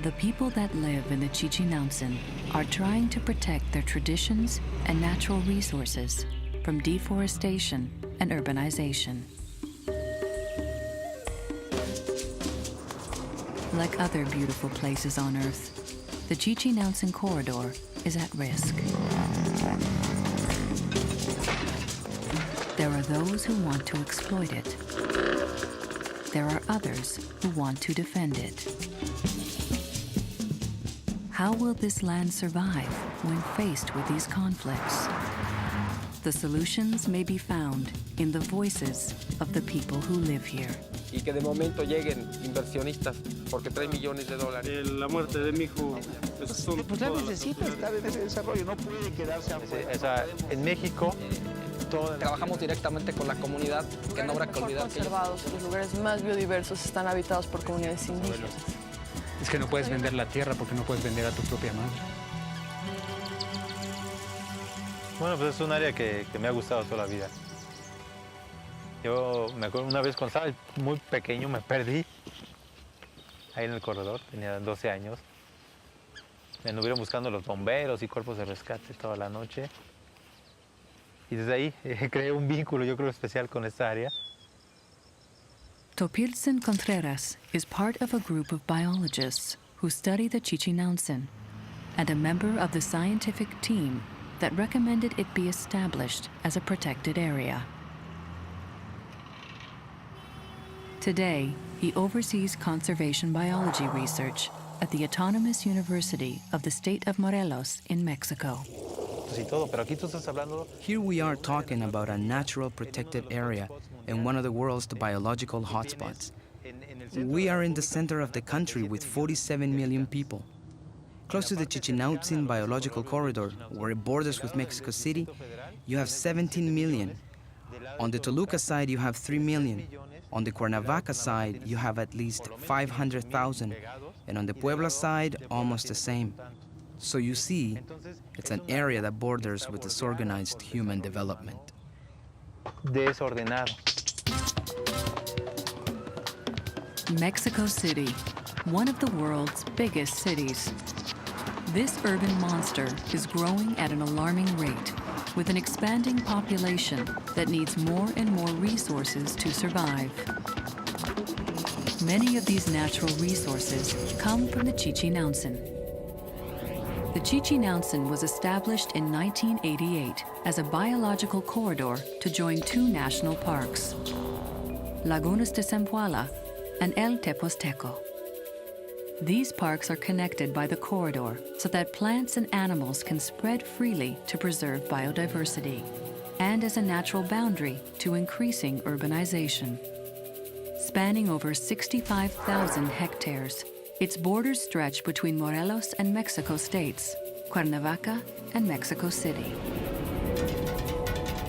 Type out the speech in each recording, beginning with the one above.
The people that live in the Chichinautzin are trying to protect their traditions and natural resources from deforestation and urbanization. Like other beautiful places on Earth, the Chichinautzin corridor is at risk. There are those who want to exploit it. There are others who want to defend it. How will this land survive when faced with these conflicts? The solutions may be found in the voices of the people who live here. Y que de momento lleguen inversionistas porque $3 millones. La muerte de mi hijo son pues la necesita estar en ese desarrollo, no puede quedarse afuera. En México trabajamos directamente con la comunidad, que no habrá que olvidar que conservados, los lugares más biodiversos están habitados por comunidades indígenas. Es que no puedes vender la tierra porque no puedes vender a tu propia madre. Bueno, pues es un área que me ha gustado toda la vida. Yo me acuerdo una vez cuando estaba muy pequeño me perdí ahí en el corredor, tenía 12 años. Me anduvieron buscando los bomberos y cuerpos de rescate toda la noche. Y desde ahí creé un vínculo, yo creo, especial con esta área. Tepoztlán Contreras is part of a group of biologists who study the Chichinautzin and a member of the scientific team that recommended it be established as a protected area. Today, he oversees conservation biology research at the Autonomous University of the state of Morelos in Mexico. Here we are talking about a natural protected area and one of the world's biological hotspots. We are in the center of the country with 47 million people. Close to the Chichinautzin biological corridor, where it borders with Mexico City, you have 17 million. On the Toluca side, you have 3 million. On the Cuernavaca side, you have at least 500,000. And on the Puebla side, almost the same. So you see, it's an area that borders with disorganized human development. Desordenado. Mexico City, one of the world's biggest cities. This urban monster is growing at an alarming rate, with an expanding population that needs more and more resources to survive. Many of these natural resources come from the Chichinautzin. The Chichinautzin was established in 1988 as a biological corridor to join two national parks, Lagunas de Zempoala and El Tepoztlán. These parks are connected by the corridor so that plants and animals can spread freely to preserve biodiversity, and as a natural boundary to increasing urbanization. Spanning over 65,000 hectares, its borders stretch between Morelos and Mexico states, Cuernavaca and Mexico City.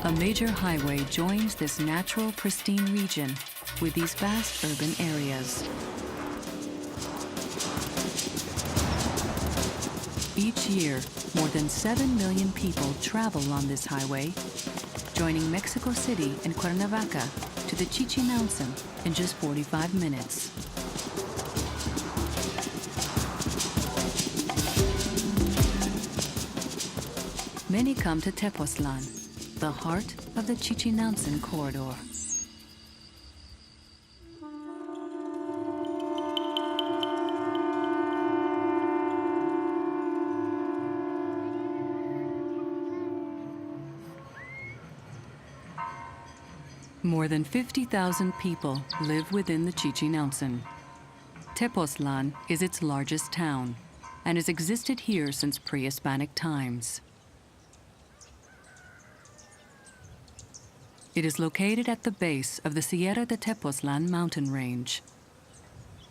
A major highway joins this natural, pristine region with these vast urban areas. Each year, more than 7 million people travel on this highway, joining Mexico City and Cuernavaca to the Chichinautzin in just 45 minutes. Many come to Tepoztlán, the heart of the Chichinautzin corridor. More than 50,000 people live within the Chichinautzin. Tepoztlán is its largest town and has existed here since pre-Hispanic times. It is located at the base of the Sierra de Tepoztlán mountain range,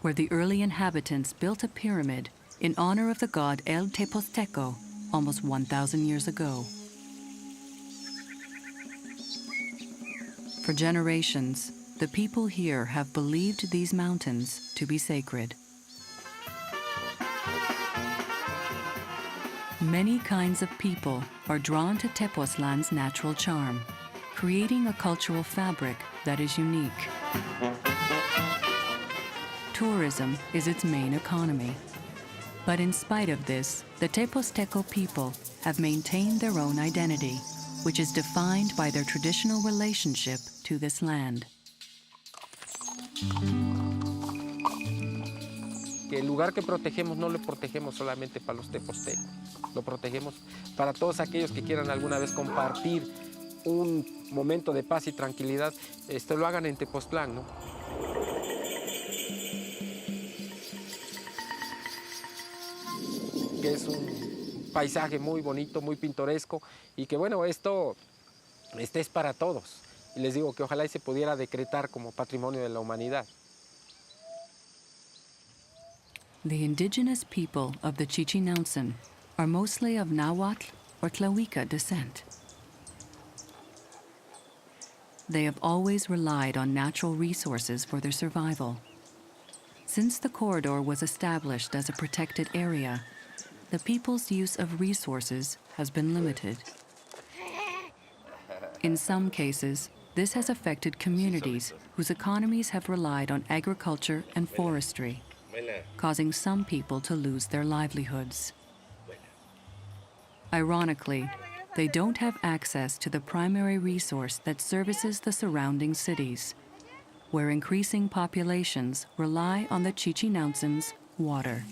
where the early inhabitants built a pyramid in honor of the god El Tepozteco almost 1,000 years ago. For generations, the people here have believed these mountains to be sacred. Many kinds of people are drawn to Tepoztlán's natural charm, creating a cultural fabric that is unique. Tourism is its main economy. But in spite of this, the Tepozteco people have maintained their own identity, which is defined by their traditional relationship to this land. Que el lugar que protegemos no lo protegemos solamente para los tepoztecos, lo protegemos para todos aquellos que quieran alguna vez compartir un momento de paz y tranquilidad, lo hagan en Tepoztlán, ¿no? Que es un paisaje muy bonito, muy pintoresco y que bueno, esto es para todos. Y les digo que ojalá y se pudiera decretar como patrimonio de la humanidad. The indigenous people of the Chichinautzin are mostly of Nahuatl or Tlahuica descent. They have always relied on natural resources for their survival. Since the corridor was established as a protected area, the people's use of resources has been limited. In some cases, this has affected communities whose economies have relied on agriculture and forestry, causing some people to lose their livelihoods. Ironically, they don't have access to the primary resource that services the surrounding cities, where increasing populations rely on the Chichinautzins' water.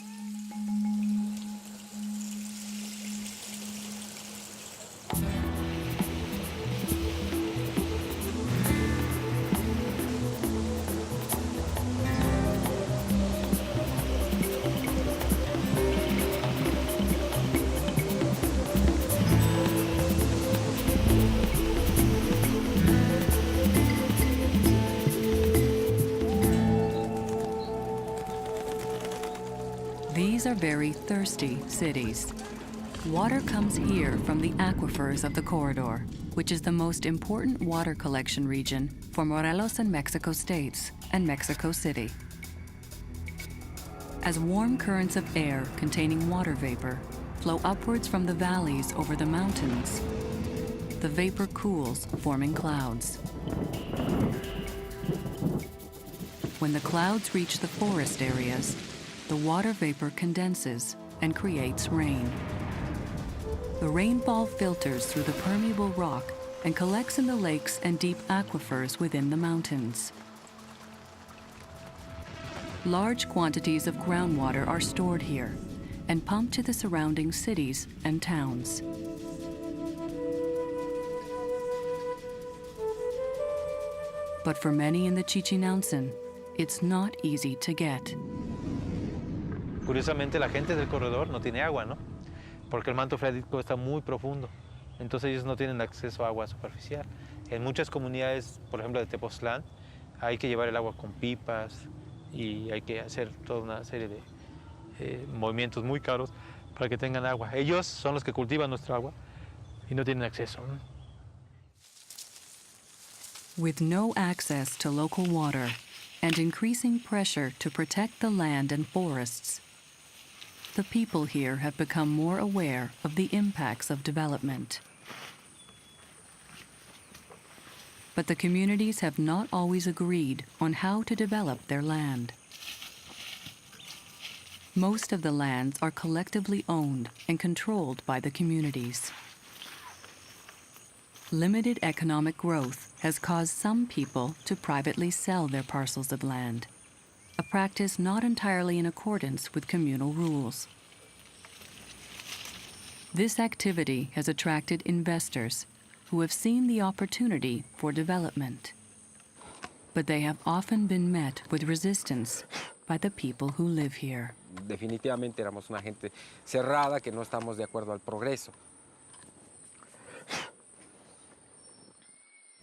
These are very thirsty cities. Water comes here from the aquifers of the corridor, which is the most important water collection region for Morelos and Mexico states and Mexico City. As warm currents of air containing water vapor flow upwards from the valleys over the mountains, the vapor cools, forming clouds. When the clouds reach the forest areas, the water vapor condenses and creates rain. The rainfall filters through the permeable rock and collects in the lakes and deep aquifers within the mountains. Large quantities of groundwater are stored here and pumped to the surrounding cities and towns. But for many in the Chichinautzin, it's not easy to get. Curiosamente, la gente del corredor no tiene agua, ¿no? Porque el manto freático está muy profundo. Entonces ellos no tienen acceso a agua superficial. En muchas comunidades, por ejemplo de Tepoztlán, hay que llevar el agua con pipas y hay que hacer toda una serie de movimientos muy caros para que tengan agua. Ellos son los que cultivan nuestra agua y no tienen acceso, ¿no? With no access to local water and increasing pressure to protect the land and forests, the people here have become more aware of the impacts of development. But the communities have not always agreed on how to develop their land. Most of the lands are collectively owned and controlled by the communities. Limited economic growth has caused some people to privately sell their parcels of land, a practice not entirely in accordance with communal rules. This activity has attracted investors who have seen the opportunity for development. But they have often been met with resistance by the people who live here. Definitivamente éramos una gente cerrada que no estamos de acuerdo al progreso.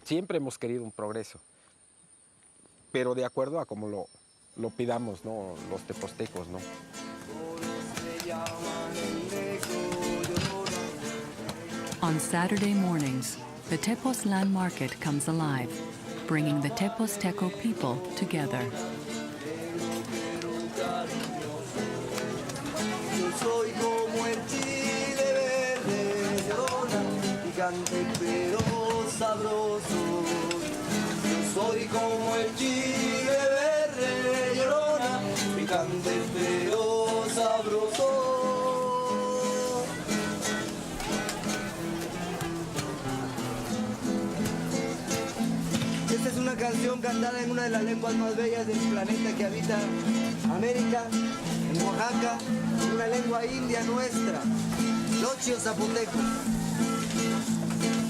Siempre hemos querido un progreso, pero de acuerdo a como lo pidamos, ¿no? Los tepoztecos, ¿no? On Saturday mornings, the Tepoztlán market comes alive, bringing the Tepozteco people together. Soy como el chile verde, llorona, picante pero sabroso. canción cantada en una de las lenguas más bellas del planeta que habita América, en Oaxaca, una lengua india nuestra, los zapotecos.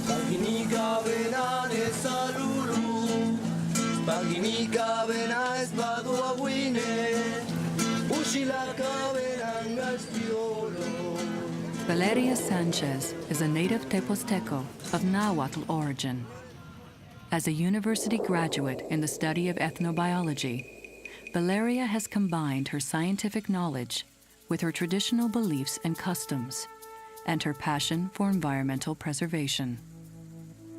Paginica vena de saluru, paginica vena espaduaguine, ushilaka venanga espiolo. Valeria Sanchez is a native Tepozteco of Nahuatl origin. As a university graduate in the study of ethnobiology, Valeria has combined her scientific knowledge with her traditional beliefs and customs, and her passion for environmental preservation.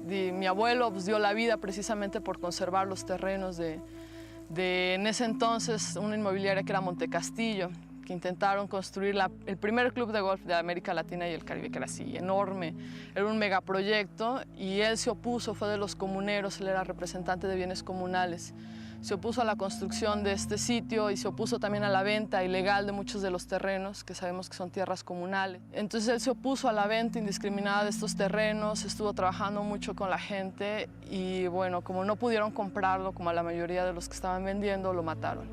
Mi abuelo pues, dio la vida precisamente por conservar los terrenos de en ese entonces una inmobiliaria que era Montecastillo, que intentaron construir el primer club de golf de América Latina y el Caribe, que era así, enorme. Era un megaproyecto y él se opuso, fue de los comuneros, él era representante de bienes comunales. Se opuso a la construcción de este sitio y se opuso también a la venta ilegal de muchos de los terrenos, que sabemos que son tierras comunales. Entonces él se opuso a la venta indiscriminada de estos terrenos, estuvo trabajando mucho con la gente y bueno, como no pudieron comprarlo, como a la mayoría de los que estaban vendiendo, lo mataron.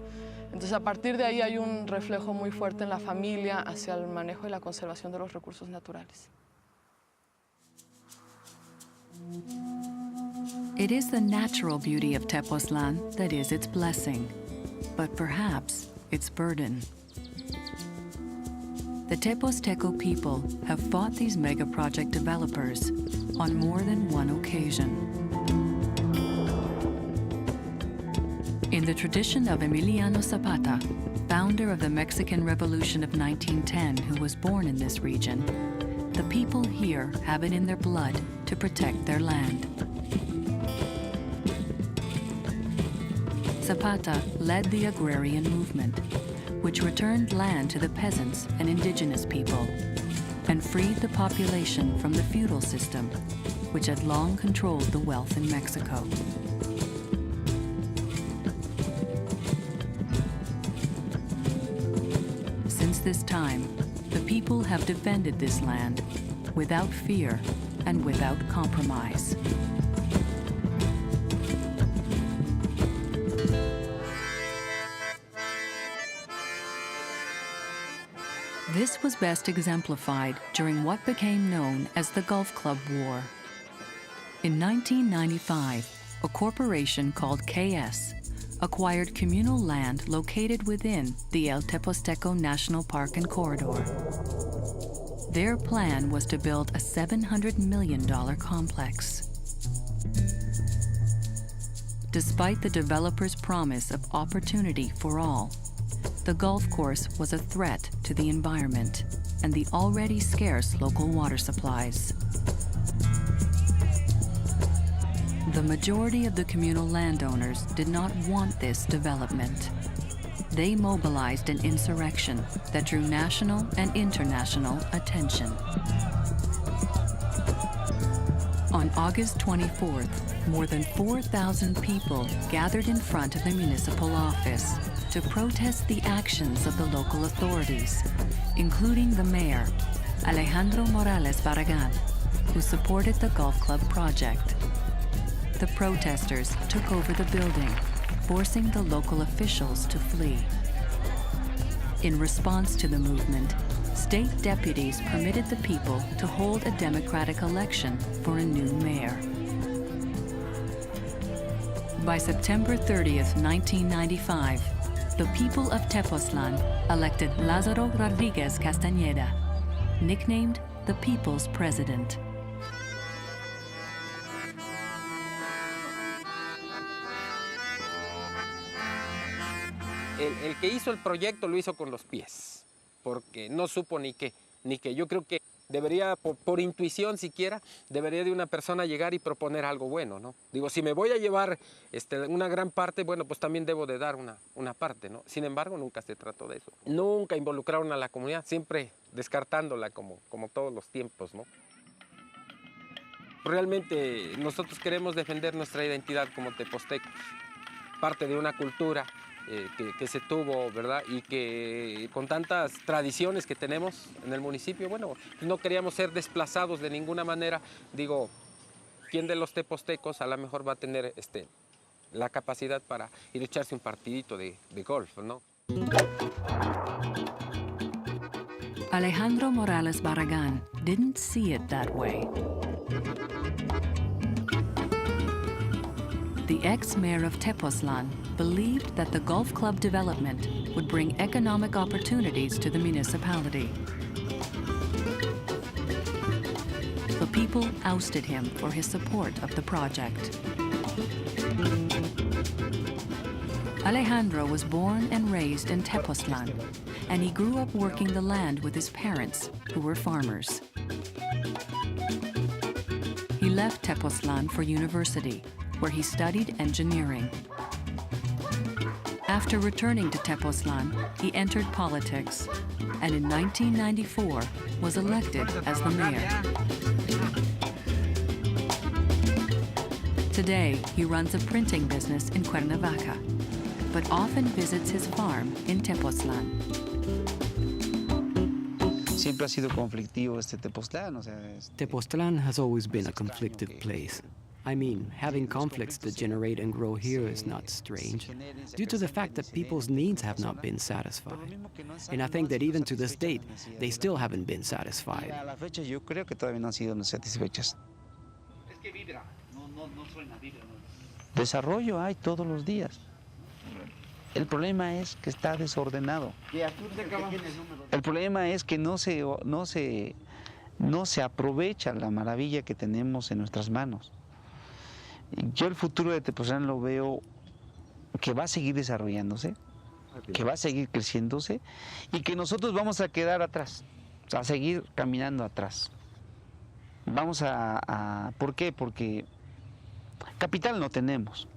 Entonces a partir de ahí hay un reflejo muy fuerte en la familia hacia el manejo y la conservación de los recursos naturales. It is the natural beauty of Tepoztlán that is its blessing, but perhaps its burden. The Tepozteco people have fought these mega-project developers on more than one occasion. In the tradition of Emiliano Zapata, founder of the Mexican Revolution of 1910, who was born in this region, the people here have it in their blood to protect their land. Zapata led the agrarian movement, which returned land to the peasants and indigenous people, and freed the population from the feudal system, which had long controlled the wealth in Mexico. Since this time, the people have defended this land without fear and without compromise. This was best exemplified during what became known as the Gulf Club War. In 1995, a corporation called KS acquired communal land located within the El Tepozteco National Park and Corridor. Their plan was to build a $700 million complex. Despite the developer's promise of opportunity for all, the golf course was a threat to the environment and the already scarce local water supplies. The majority of the communal landowners did not want this development. They mobilized an insurrection that drew national and international attention. On August 24th, more than 4,000 people gathered in front of the municipal office to protest the actions of the local authorities, including the mayor, Alejandro Morales Barragán, who supported the golf club project. The protesters took over the building, forcing the local officials to flee. In response to the movement, state deputies permitted the people to hold a democratic election for a new mayor. By September 30th, 1995, the people of Tepoztlán elected Lázaro Rodríguez Castañeda, nicknamed the People's President. El que hizo el proyecto lo hizo con los pies, porque no supo ni qué. Yo creo que debería, por intuición siquiera, debería de una persona llegar y proponer algo bueno, ¿no? Digo, si me voy a llevar una gran parte, bueno, pues también debo de dar una parte, ¿no? Sin embargo, nunca se trató de eso. Nunca involucraron a la comunidad, siempre descartándola como todos los tiempos, ¿no? Realmente nosotros queremos defender nuestra identidad como tepoztecos, parte de una cultura que se tuvo, ¿verdad? Y que con tantas tradiciones que tenemos en el municipio, bueno, no queríamos ser desplazados de ninguna manera. Digo, ¿quién de los tepoztecos a lo mejor va a tener la capacidad para ir a echarse un partidito de golf, ¿no? Alejandro Morales Barragán didn't see it that way. The ex-mayor of Tepoztlán believed that the golf club development would bring economic opportunities to the municipality. The people ousted him for his support of the project. Alejandro was born and raised in Tepoztlán, and he grew up working the land with his parents, who were farmers. He left Tepoztlán for university, where he studied engineering. After returning to Tepoztlán, he entered politics, and in 1994 was elected as the mayor. Today, he runs a printing business in Cuernavaca, but often visits his farm in Tepoztlán. Siempre ha sido conflictivo Tepoztlán, o sea, Tepoztlán has always been a conflicted place. I mean, having conflicts that generate and grow here is not strange, due to the fact that people's needs have not been satisfied. And I think that even to this date, they still haven't been satisfied. A la fecha yo creo que todavía no han sido satisfechas. Desarrollo hay todos los días. El problema es que está desordenado. El problema es que no se aprovecha la maravilla que tenemos en nuestras manos. Yo el futuro de Tepoztlán lo veo que va a seguir desarrollándose, que va a seguir creciéndose y que nosotros vamos a quedar atrás, a seguir caminando atrás. Vamos ¿por qué? Porque capital no tenemos.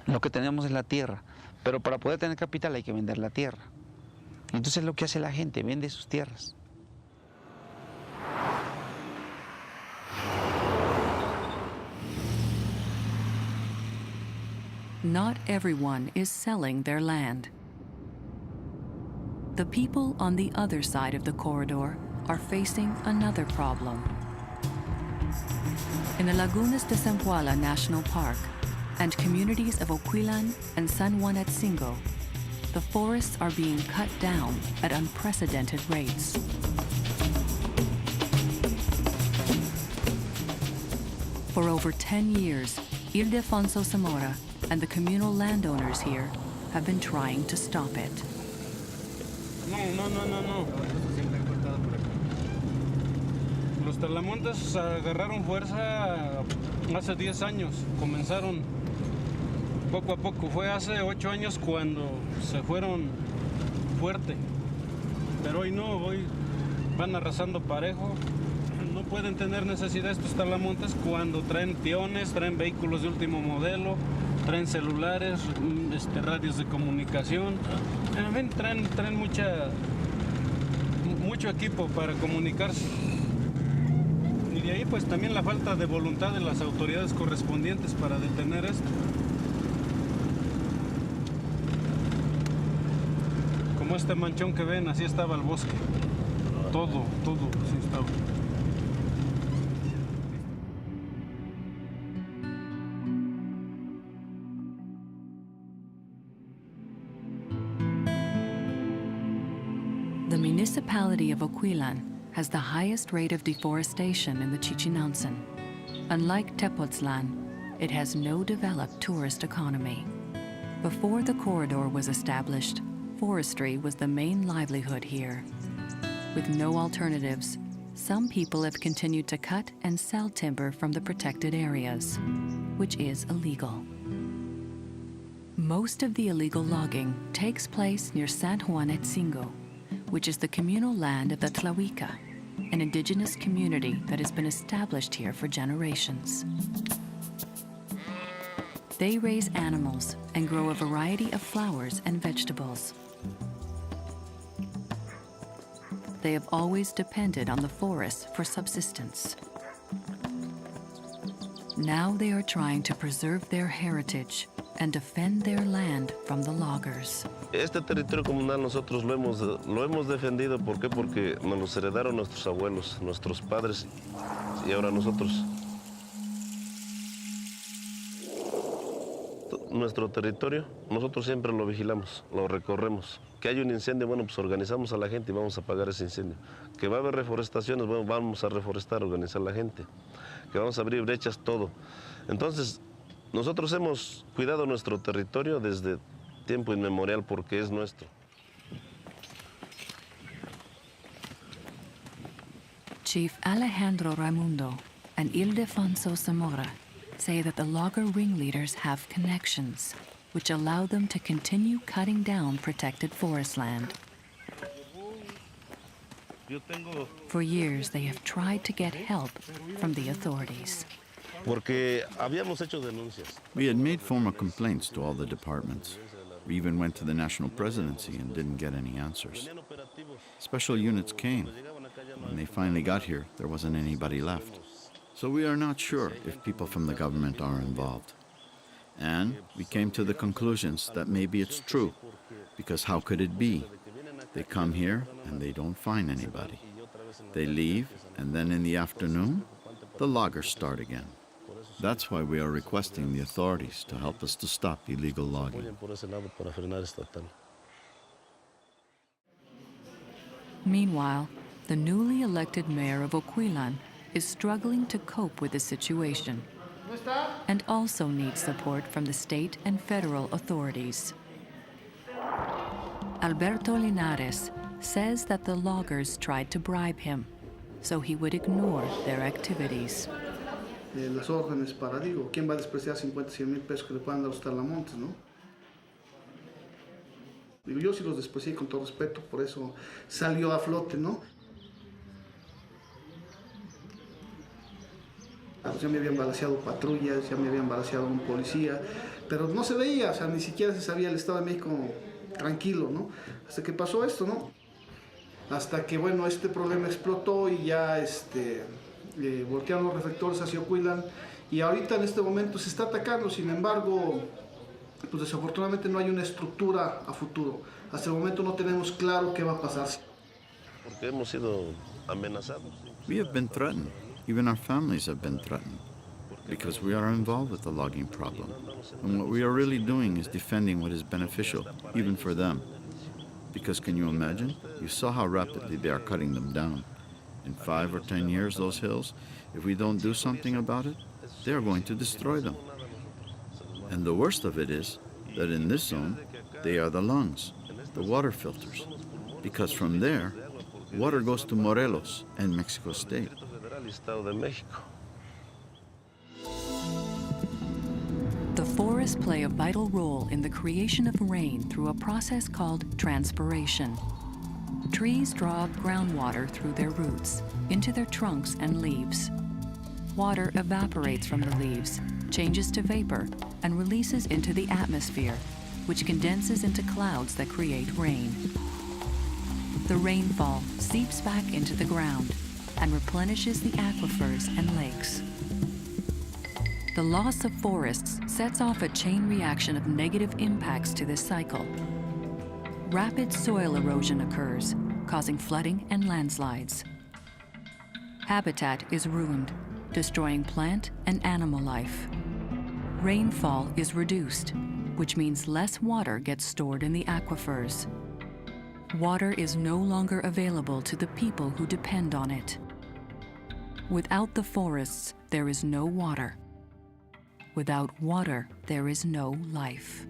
Lo que tenemos es la tierra, pero para poder tener capital hay que vender la tierra. Entonces lo que hace la gente, vende sus tierras. Not everyone is selling their land. The people on the other side of the corridor are facing another problem. In the Lagunas de Zempoala National Park and communities of Oquilan and San Juanetzingo, the forests are being cut down at unprecedented rates. For over 10 years, Ildefonso Zamora and the communal landowners here have been trying to stop it. No. Los talamontes agarraron fuerza hace 10 años. Comenzaron poco a poco. Fue hace 8 años cuando se fueron fuerte. Pero hoy no, hoy van arrasando parejo. No pueden tener necesidad estos talamontes cuando traen peones, traen vehículos de último modelo, traen celulares, radios de comunicación, en fin, traen mucho equipo para comunicarse. Y de ahí pues también la falta de voluntad de las autoridades correspondientes para detener esto. Como este manchón que ven, así estaba el bosque. Todo así estaba. The municipality of Oquilan has the highest rate of deforestation in the Chichinautzin. Unlike Tepoztlán, it has no developed tourist economy. Before the corridor was established, forestry was the main livelihood here. With no alternatives, some people have continued to cut and sell timber from the protected areas, which is illegal. Most of the illegal logging takes place near San Juanetzingo, which is the communal land of the Tlahuica, an indigenous community that has been established here for generations. They raise animals and grow a variety of flowers and vegetables. They have always depended on the forests for subsistence. Now they are trying to preserve their heritage and defend their land from the loggers. Este territorio comunal nosotros lo hemos defendido. ¿Por qué? Porque nos los heredaron nuestros abuelos, nuestros padres y ahora nosotros. nuestro territorio, nosotros siempre lo vigilamos, lo recorremos. Que hay un incendio, bueno, pues organizamos a la gente y vamos a apagar ese incendio. Que va a haber reforestaciones, bueno, vamos a reforestar, organizar a la gente. Que vamos a abrir brechas, todo. Entonces, nosotros hemos cuidado nuestro territorio desde tiempo inmemorial porque es nuestro. Chief Alejandro Raimundo and Ildefonso Zamora say that the logger ringleaders have connections, which allow them to continue cutting down protected forest land. For years, they have tried to get help from the authorities. We had made formal complaints to all the departments. We even went to the national presidency and didn't get any answers. Special units came. When they finally got here, there wasn't anybody left. So we are not sure if people from the government are involved. And we came to the conclusions that maybe it's true, because how could it be? They come here and they don't find anybody. They leave, and then in the afternoon, the loggers start again. That's why we are requesting the authorities to help us to stop illegal logging. Meanwhile, the newly elected mayor of Oquilan is struggling to cope with the situation and also needs support from the state and federal authorities. Alberto Linares says that the loggers tried to bribe him, so he would ignore their activities. Las órdenes para, digo, ¿quién va a despreciar 50, 100 mil pesos que le puedan dar a los talamontes, no? Digo, yo sí los desprecié con todo respeto, por eso salió a flote, ¿no? Ya me habían balaceado patrullas, ya me habían balaceado un policía, pero no se veía, o sea, ni siquiera se sabía el Estado de México tranquilo, ¿no? Hasta que pasó esto, ¿no? Hasta que, bueno, este problema explotó y ya, voltearon los reflectores hacia Oquilan y ahorita en este momento se está atacando, sin embargo, pues desafortunadamente no hay una estructura a futuro. Hasta el momento no tenemos claro qué va a pasar. Porque hemos sido amenazados. We have been threatened. Even our families have been threatened because we are involved with the logging problem. And what we are really doing is defending what is beneficial, even for them. Because can you imagine? You saw how rapidly they are cutting them down. In 5 or 10 years, those hills, if we don't do something about it, they are going to destroy them. And the worst of it is that in this zone, they are the lungs, the water filters. Because from there, water goes to Morelos and Mexico State. The forests play a vital role in the creation of rain through a process called transpiration. Trees draw up groundwater through their roots, into their trunks and leaves. Water evaporates from the leaves, changes to vapor, and releases into the atmosphere, which condenses into clouds that create rain. The rainfall seeps back into the ground and replenishes the aquifers and lakes. The loss of forests sets off a chain reaction of negative impacts to this cycle. Rapid soil erosion occurs, causing flooding and landslides. Habitat is ruined, destroying plant and animal life. Rainfall is reduced, which means less water gets stored in the aquifers. Water is no longer available to the people who depend on it. Without the forests, there is no water. Without water, there is no life.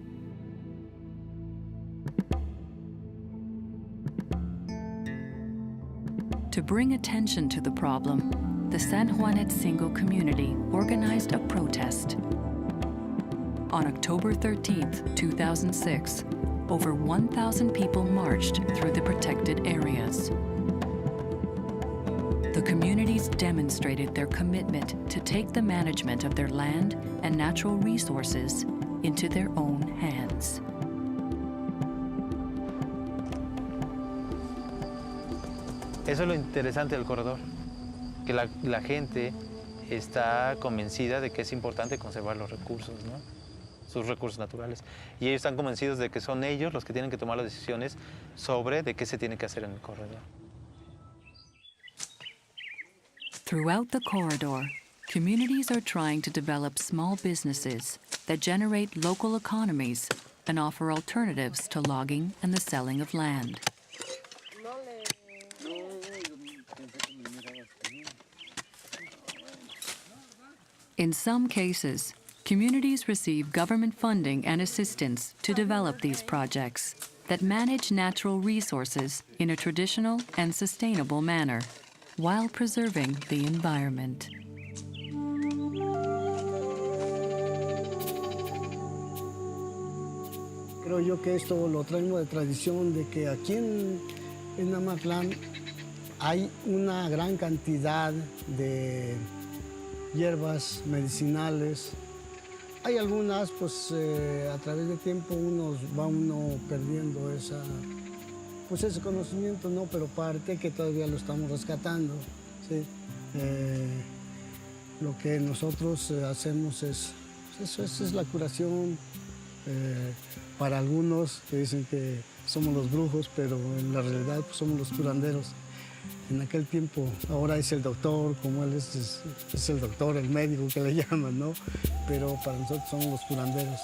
To bring attention to the problem, the San Juanetzingo community organized a protest. On October 13, 2006, over 1,000 people marched through the protected areas. The communities demonstrated their commitment to take the management of their land and natural resources into their own hands. Eso es lo interesante del corredor, que la gente está convencida de que es importante conservar los recursos, ¿no? Sus recursos naturales. Y ellos están convencidos de que son ellos los que tienen que tomar las decisiones sobre de qué se tiene que hacer en el corredor. Throughout the corridor, communities are trying to develop small businesses, that generate local economies and offer alternatives to logging and the selling of land. In some cases, communities receive government funding and assistance to develop these projects that manage natural resources in a traditional and sustainable manner while preserving the environment. Creo yo que esto lo traemos de tradición, de que aquí en Amatlán hay una gran cantidad de hierbas medicinales. Hay algunas, pues a través del tiempo va uno perdiendo ese conocimiento, ¿no? Pero parte que todavía lo estamos rescatando, ¿sí? Lo que nosotros hacemos es la curación. Para algunos que dicen que somos los brujos, pero en la realidad pues, somos los curanderos. En aquel tiempo, ahora es el doctor, como él es el doctor, el médico que le llaman, ¿no? Pero para nosotros somos los curanderos.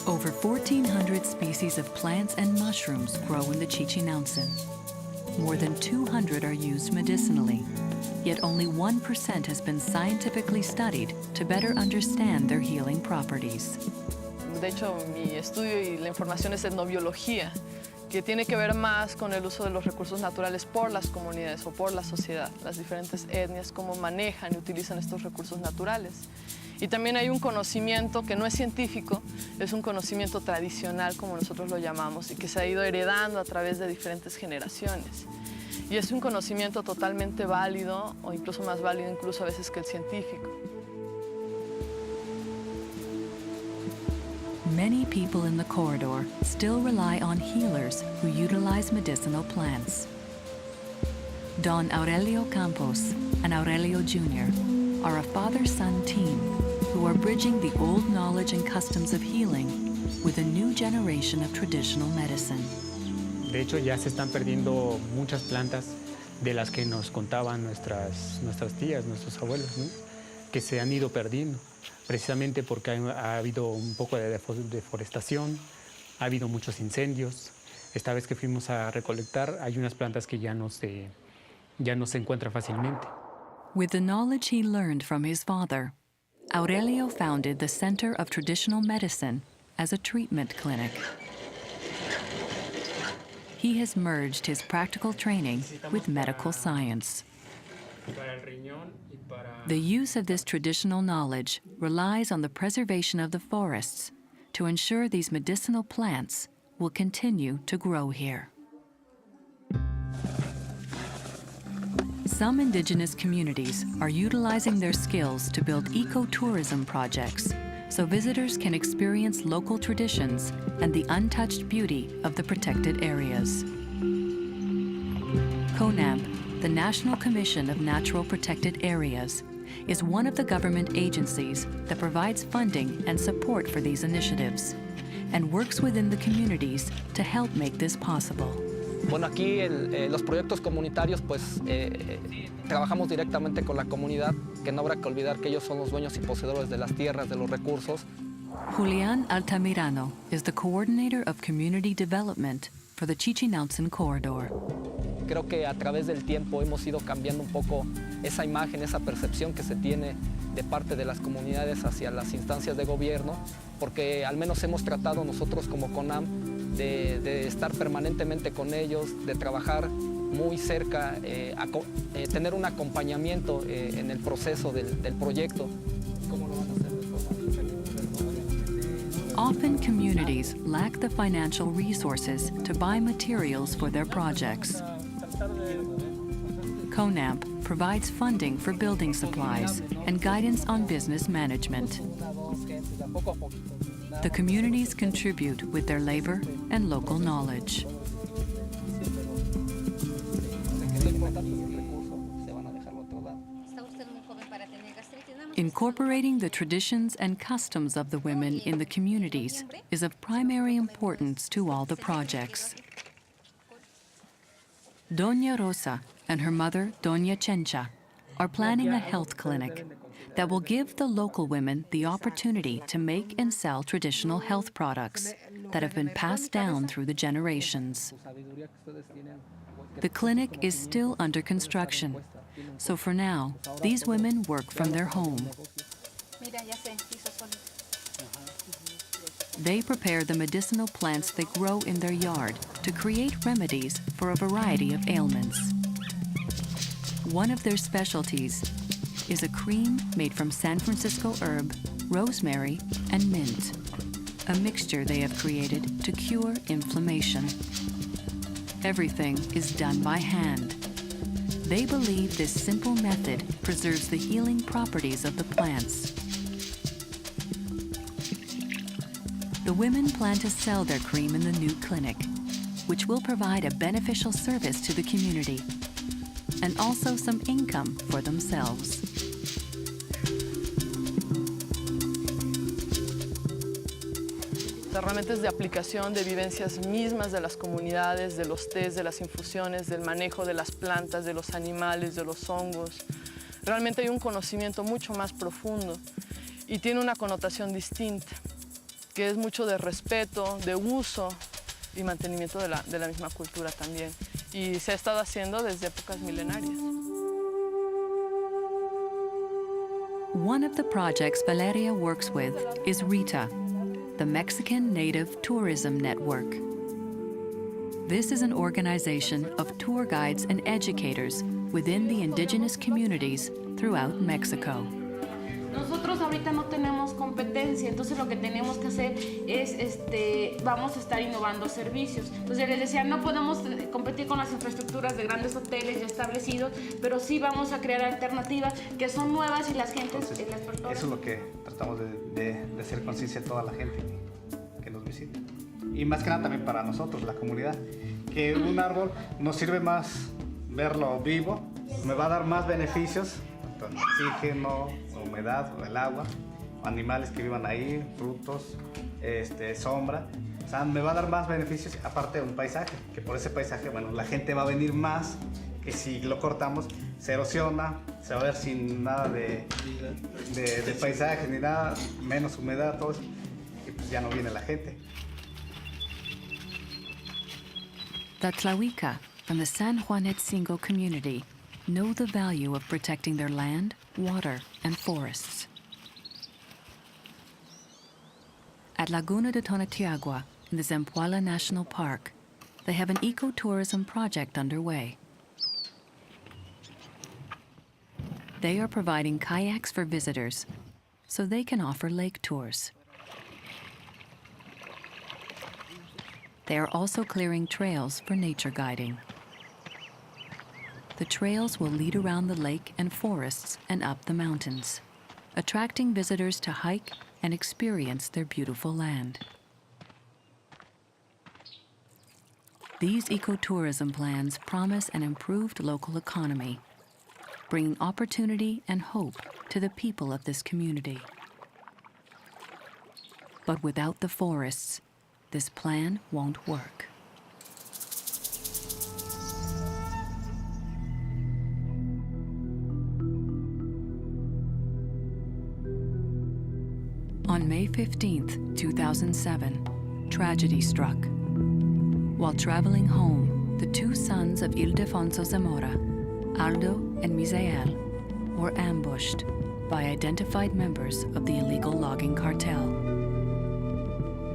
Over 1,400 species of plants and mushrooms grow in the Chichinautzin. More than 200 are used medicinally, yet only 1% has been scientifically studied to better understand their healing properties. De hecho, mi estudio y la información es etnobiología, que tiene que ver más con el uso de los recursos naturales por las comunidades o por la sociedad, las diferentes etnias, cómo manejan y utilizan estos recursos naturales. Y también hay un conocimiento que no es científico, es un conocimiento tradicional, como nosotros lo llamamos, y que se ha ido heredando a través de diferentes generaciones. Y es un conocimiento totalmente válido, o incluso más válido incluso a veces que el científico. Many people in the corridor still rely on healers who utilize medicinal plants. Don Aurelio Campos and Aurelio Jr. are a father-son team who are bridging the old knowledge and customs of healing with a new generation of traditional medicine. De hecho, ya se están perdiendo muchas plantas de las que nos contaban nuestras tías, nuestros abuelos, ¿no? Que se han ido perdiendo, precisamente porque ha habido un poco de deforestación, ha habido muchos incendios. Esta vez que fuimos a recolectar, hay unas plantas que ya no se encuentran fácilmente. With the knowledge he learned from his father, Aurelio founded the Center of Traditional Medicine as a treatment clinic. He has merged his practical training with medical science. The use of this traditional knowledge relies on the preservation of the forests to ensure these medicinal plants will continue to grow here. Some indigenous communities are utilizing their skills to build ecotourism projects so visitors can experience local traditions and the untouched beauty of the protected areas. CONAMP, the National Commission of Natural Protected Areas, is one of the government agencies that provides funding and support for these initiatives and works within the communities to help make this possible. Bueno, aquí los proyectos comunitarios, pues trabajamos directamente con la comunidad, que no habrá que olvidar que ellos son los dueños y poseedores de las tierras, de los recursos. Julián Altamirano is the coordinator of community development for the Chichinautzin corridor. Creo que a través del tiempo hemos ido cambiando un poco esa imagen, esa percepción que se tiene de parte de las comunidades hacia las instancias de gobierno, porque al menos hemos tratado nosotros como CONAM de estar permanentemente con ellos, de trabajar muy cerca, tener un acompañamiento en el proceso del proyecto. Often communities lack the financial resources to buy materials for their projects. CONAMP provides funding for building supplies and guidance on business management. The communities contribute with their labor and local knowledge. In Incorporating the traditions and customs of the women in the communities is of primary importance to all the projects. Doña Rosa and her mother, Doña Chencha, are planning a health clinic that will give the local women the opportunity to make and sell traditional health products that have been passed down through the generations. The clinic is still under construction, so for now, these women work from their home. They prepare the medicinal plants they grow in their yard to create remedies for a variety of ailments. One of their specialties is a cream made from San Francisco herb, rosemary, and mint, a mixture they have created to cure inflammation. Everything is done by hand. They believe this simple method preserves the healing properties of the plants. The women plan to sell their cream in the new clinic, which will provide a beneficial service to the community and also some income for themselves. Realmente es de aplicación de vivencias mismas de las comunidades, de los tés, de las infusiones, del manejo de las plantas, de los animales, de los hongos. Realmente hay un conocimiento mucho más profundo y tiene una connotación distinta, que es mucho de respeto, de uso y mantenimiento de la misma cultura también. Y se ha estado haciendo desde épocas milenarias. One of the projects Valeria works with is RITA, the Mexican Native Tourism Network. This is an organization of tour guides and educators within the indigenous communities throughout Mexico. Nosotros ahorita no tenemos competencia, entonces lo que tenemos que hacer es, vamos a estar innovando servicios. Entonces les decía, no podemos competir con las infraestructuras de grandes hoteles ya establecidos, pero sí vamos a crear alternativas que son nuevas y las gentes, las personas... Eso es lo que tratamos de hacer conciencia a toda la gente que nos visita. Y más que nada también para nosotros, la comunidad, que un árbol nos sirve más verlo vivo, me va a dar más beneficios, tanto en oxígeno, humedad, el agua, animales que vivan ahí, frutos, sombra. O sea, me va a dar más beneficios, aparte de un paisaje, que por ese paisaje, bueno, la gente va a venir más, que si lo cortamos, se erosiona, se va a ver sin nada de paisaje, ni nada, menos humedad, todo eso, y pues ya no viene la gente. The Tlahuica from the San Juanetzingo community know the value of protecting their land, water, and forests. At Laguna de Tonatiagua, in the Zempoala National Park, they have an ecotourism project underway. They are providing kayaks for visitors so they can offer lake tours. They are also clearing trails for nature guiding. The trails will lead around the lake and forests and up the mountains, attracting visitors to hike and experience their beautiful land. These ecotourism plans promise an improved local economy, bringing opportunity and hope to the people of this community. But without the forests, this plan won't work. On May 15, 2007, tragedy struck. While traveling home, the two sons of Ildefonso Zamora, Aldo and Misael, were ambushed by identified members of the illegal logging cartel.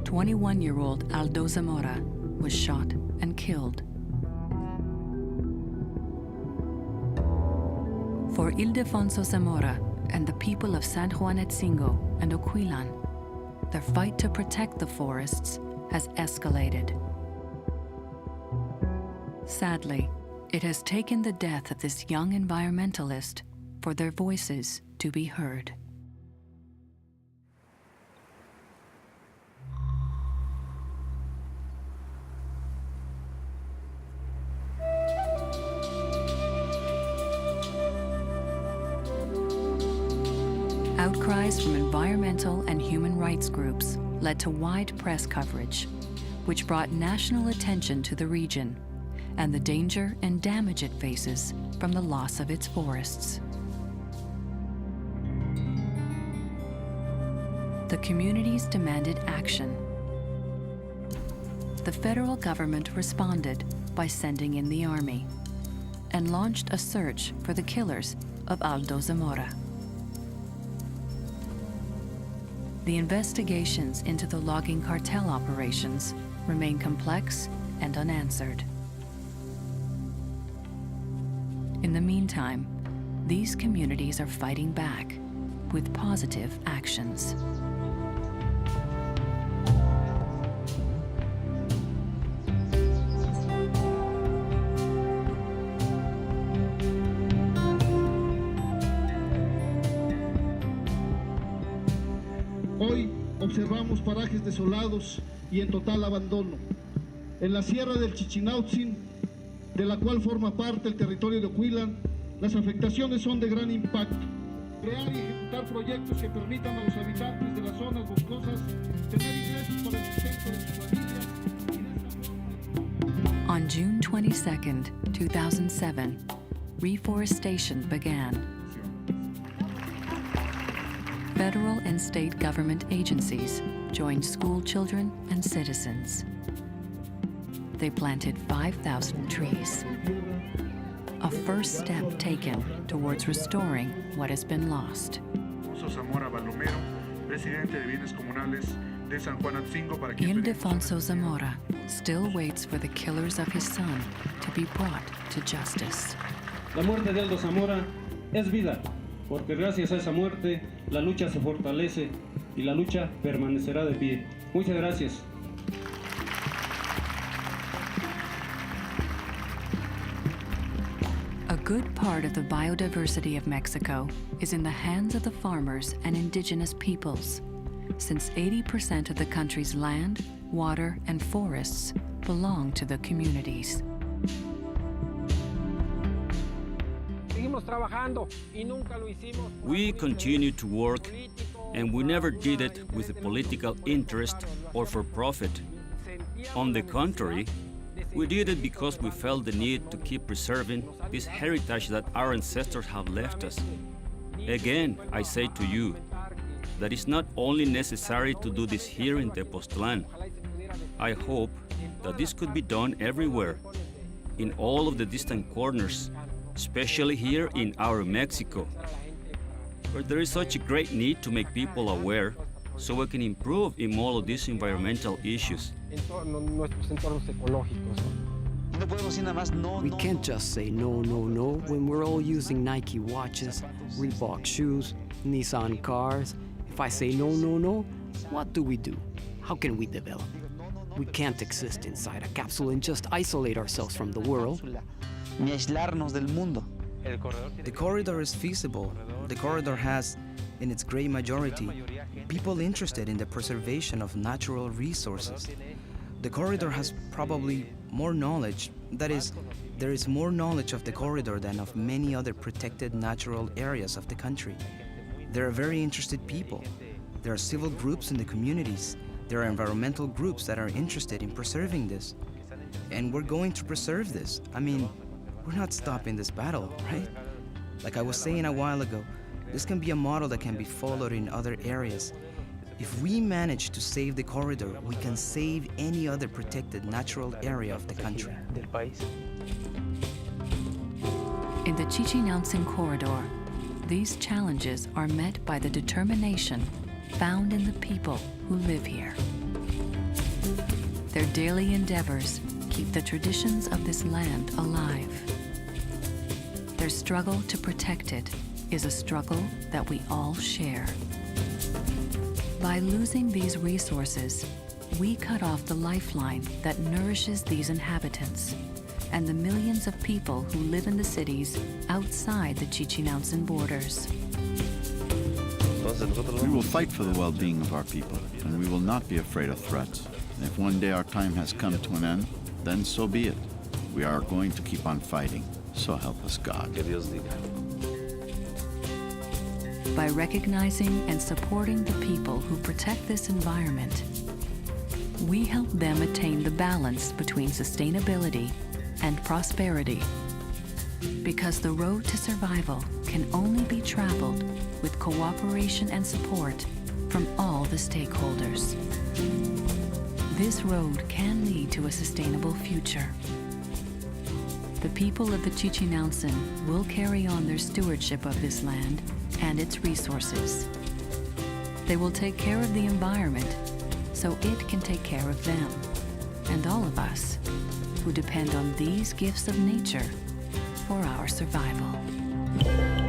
21-year-old Aldo Zamora was shot and killed. For Ildefonso Zamora and the people of San Juanetzingo and Oquilan, their fight to protect the forests has escalated. Sadly, it has taken the death of this young environmentalist for their voices to be heard. Out outcries from environmental and human rights groups led to wide press coverage, which brought national attention to the region and the danger and damage it faces from the loss of its forests. The communities demanded action. The federal government responded by sending in the army and launched a search for the killers of Aldo Zamora. The investigations into the logging cartel operations remain complex and unanswered. In the meantime, these communities are fighting back with positive actions. Hoy observamos parajes desolados y en total abandono. En la sierra del Chichinautzin, de la cual forma parte el territorio de Oquilan, las afectaciones son de gran impacto. Crear y ejecutar proyectos que permitan a los habitantes de las zonas boscosas tener ingresos para el sustento de sus familias. On June 22, 2007, reforestation began. Federal and state government agencies joined school children and citizens. They planted 5,000 trees, a first step taken towards restoring what has been lost. Ildefonso Zamora still waits for the killers of his son to be brought to justice. La muerte de Aldo Zamora es vida, porque gracias a esa muerte la lucha se fortalece y la lucha permanecerá de pie. Muchas gracias. A good part of the biodiversity of Mexico is in the hands of the farmers and indigenous peoples, since 80% of the country's land, water, and forests belong to the communities. We continue to work, and we never did it with a political interest or for profit. On the contrary, we did it because we felt the need to keep preserving this heritage that our ancestors have left us. Again, I say to you that it's not only necessary to do this here in Tepoztlán. I hope that this could be done everywhere, in all of the distant corners, especially here in our Mexico, where there is such a great need to make people aware so we can improve in all of these environmental issues. We can't just say no, no, no when we're all using Nike watches, Reebok shoes, Nissan cars. If I say no, no, no, what do? How can we develop? We can't exist inside a capsule and just isolate ourselves from the world. Ni aislarnos del mundo. The corridor is feasible. The corridor has, in its great majority, people interested in the preservation of natural resources. The corridor has probably more knowledge. That is, there is more knowledge of the corridor than of many other protected natural areas of the country. There are very interested people. There are civil groups in the communities. There are environmental groups that are interested in preserving this. And we're going to preserve this. I mean, we're not stopping this battle, right? Like I was saying a while ago, this can be a model that can be followed in other areas. If we manage to save the corridor, we can save any other protected natural area of the country. In the Chichinautzin corridor, these challenges are met by the determination found in the people who live here. Their daily endeavors keep the traditions of this land alive. Their struggle to protect it is a struggle that we all share. By losing these resources, we cut off the lifeline that nourishes these inhabitants and the millions of people who live in the cities outside the Chichinautzin borders. We will fight for the well-being of our people, and we will not be afraid of threats. And if one day our time has come to an end, then so be it. We are going to keep on fighting. So help us God. By recognizing and supporting the people who protect this environment, we help them attain the balance between sustainability and prosperity. Because the road to survival can only be traveled with cooperation and support from all the stakeholders. This road can lead to a sustainable future. The people of the Chichinautzin will carry on their stewardship of this land and its resources. They will take care of the environment so it can take care of them, and all of us who depend on these gifts of nature for our survival.